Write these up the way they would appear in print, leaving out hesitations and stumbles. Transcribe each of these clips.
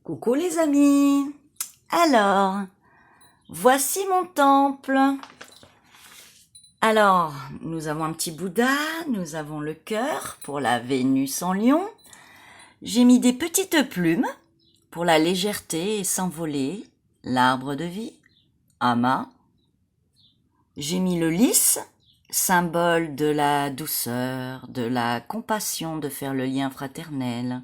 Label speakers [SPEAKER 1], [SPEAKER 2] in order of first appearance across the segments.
[SPEAKER 1] Coucou les amis. Alors, voici mon temple. Alors, nous avons un petit Bouddha, nous avons le cœur pour la Vénus en lion. J'ai mis des petites plumes pour la légèreté et s'envoler, l'arbre de vie, Ama. J'ai mis le lys, symbole de la douceur, de la compassion, de faire le lien fraternel.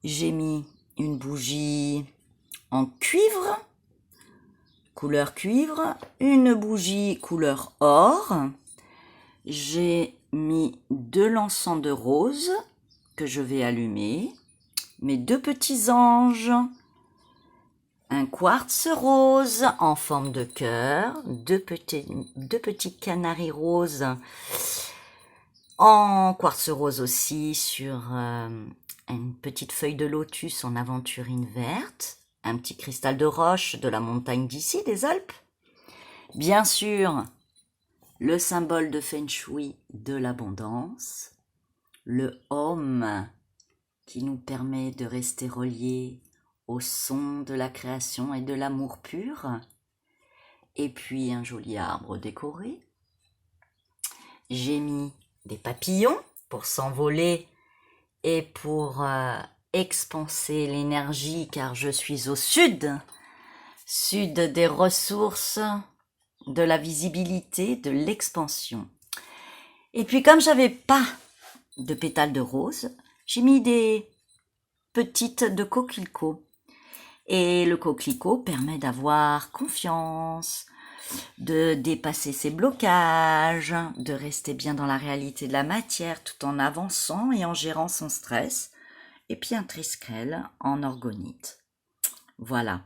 [SPEAKER 1] J'ai mis une bougie en cuivre, couleur cuivre, une bougie couleur or. J'ai mis 2 l'encens de rose que je vais allumer, mes 2 petits anges, un quartz rose en forme de cœur, 2 petits canaris roses en quartz rose aussi sur une petite feuille de lotus en aventurine verte, un petit cristal de roche de la montagne d'ici, des Alpes. Bien sûr, le symbole de Feng Shui de l'abondance, le Om qui nous permet de rester reliés au son de la création et de l'amour pur, et puis un joli arbre décoré. J'ai mis des papillons pour s'envoler et pour expanser l'énergie, car je suis au sud des ressources, de la visibilité, de l'expansion. Et puis comme j'avais pas de pétales de rose, j'ai mis des petites de coquelicot. Et le coquelicot permet d'avoir confiance, de dépasser ses blocages, de rester bien dans la réalité de la matière tout en avançant et en gérant son stress. Et puis un triskel en orgonite. Voilà.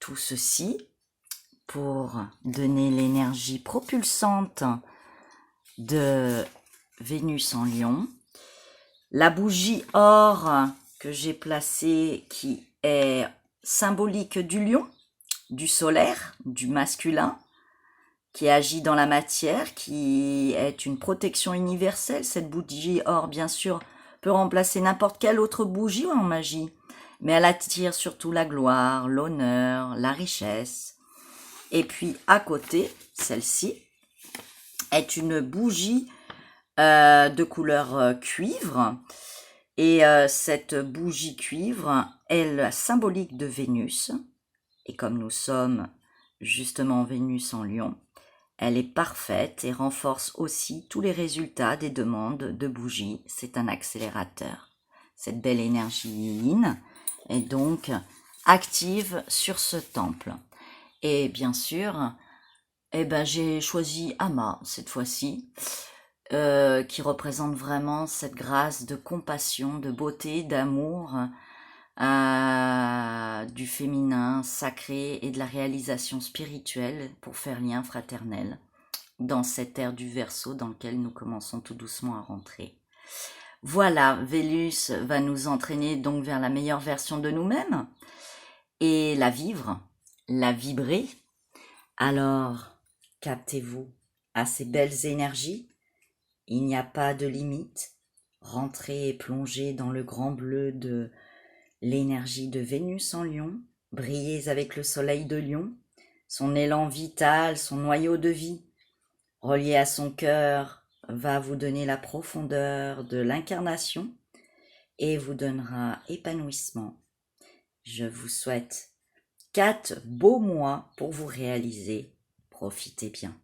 [SPEAKER 1] Tout ceci pour donner l'énergie propulsante de Vénus en lion. La bougie or que j'ai placée qui est symbolique du lion, du solaire, du masculin, qui agit dans la matière, qui est une protection universelle. Cette bougie or, bien sûr, peut remplacer n'importe quelle autre bougie en magie, mais elle attire surtout la gloire, l'honneur, la richesse. Et puis à côté, celle-ci est une bougie de couleur cuivre, et cette bougie cuivre est la symbolique de Vénus, et comme nous sommes justement Vénus en lion, elle est parfaite et renforce aussi tous les résultats des demandes de bougies. C'est un accélérateur. Cette belle énergie yin est donc active sur ce temple. Et bien sûr, j'ai choisi Ama cette fois-ci, qui représente vraiment cette grâce de compassion, de beauté, d'amour, du féminin sacré et de la réalisation spirituelle pour faire lien fraternel dans cette ère du Verseau dans lequel nous commençons tout doucement à rentrer. Voilà, Vénus va nous entraîner donc vers la meilleure version de nous-mêmes et la vivre, la vibrer. Alors, captez-vous à ces belles énergies. Il n'y a pas de limite. Rentrez et plongez dans le grand bleu de l'énergie de Vénus en lion, brillez avec le soleil de lion, son élan vital, son noyau de vie, relié à son cœur, va vous donner la profondeur de l'incarnation et vous donnera épanouissement. Je vous souhaite 4 beaux mois pour vous réaliser. Profitez bien.